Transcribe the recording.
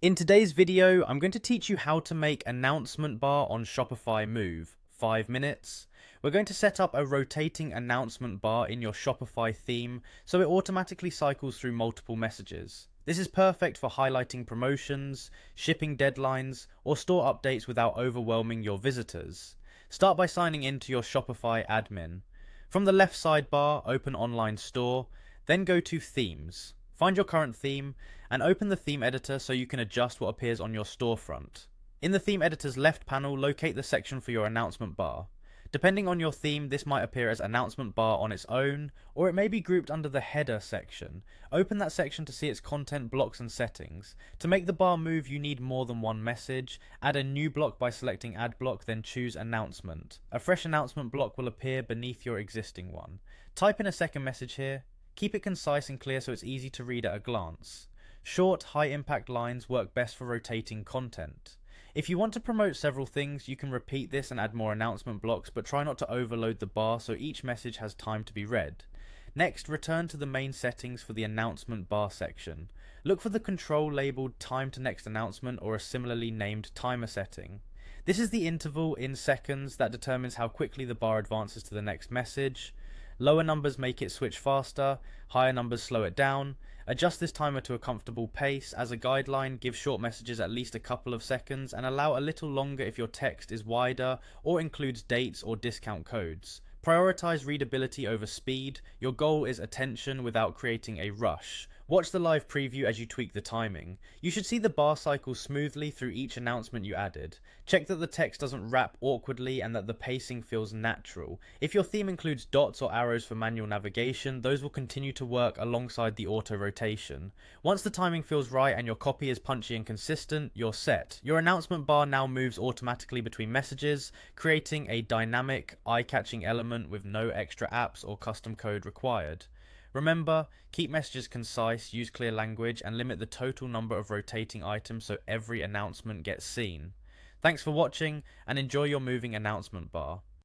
In today's video, I'm going to teach you how to make announcement bar on Shopify Move. 5 minutes. We're going to set up a rotating announcement bar in your Shopify theme so it automatically cycles through multiple messages. This is perfect for highlighting promotions, shipping deadlines, or store updates without overwhelming your visitors. Start by signing in to your Shopify admin. From the left sidebar, open Online Store, then go to Themes. Find your current theme and open the theme editor so you can adjust what appears on your storefront. In the theme editor's left panel, locate the section for your announcement bar. Depending on your theme, this might appear as announcement bar on its own, or it may be grouped under the header section. Open that section to see its content blocks and settings. To make the bar move, you need more than one message. Add a new block by selecting Add Block, then choose Announcement. A fresh announcement block will appear beneath your existing one. Type in a second message here. Keep it concise and clear so it's easy to read at a glance. Short, high-impact lines work best for rotating content. If you want to promote several things, you can repeat this and add more announcement blocks, but try not to overload the bar so each message has time to be read. Next, return to the main settings for the announcement bar section. Look for the control labeled Time to Next Announcement or a similarly named timer setting. This is the interval in seconds that determines how quickly the bar advances to the next message. Lower numbers make it switch faster, higher numbers slow it down. Adjust this timer to a comfortable pace. As a guideline, give short messages at least a couple of seconds and allow a little longer if your text is wider or includes dates or discount codes. Prioritize readability over speed. Your goal is attention without creating a rush. Watch the live preview as you tweak the timing. You should see the bar cycle smoothly through each announcement you added. Check that the text doesn't wrap awkwardly and that the pacing feels natural. If your theme includes dots or arrows for manual navigation, those will continue to work alongside the auto rotation. Once the timing feels right and your copy is punchy and consistent, you're set. Your announcement bar now moves automatically between messages, creating a dynamic, eye-catching element with no extra apps or custom code required. Remember, keep messages concise, use clear language, and limit the total number of rotating items so every announcement gets seen. Thanks for watching, and enjoy your moving announcement bar.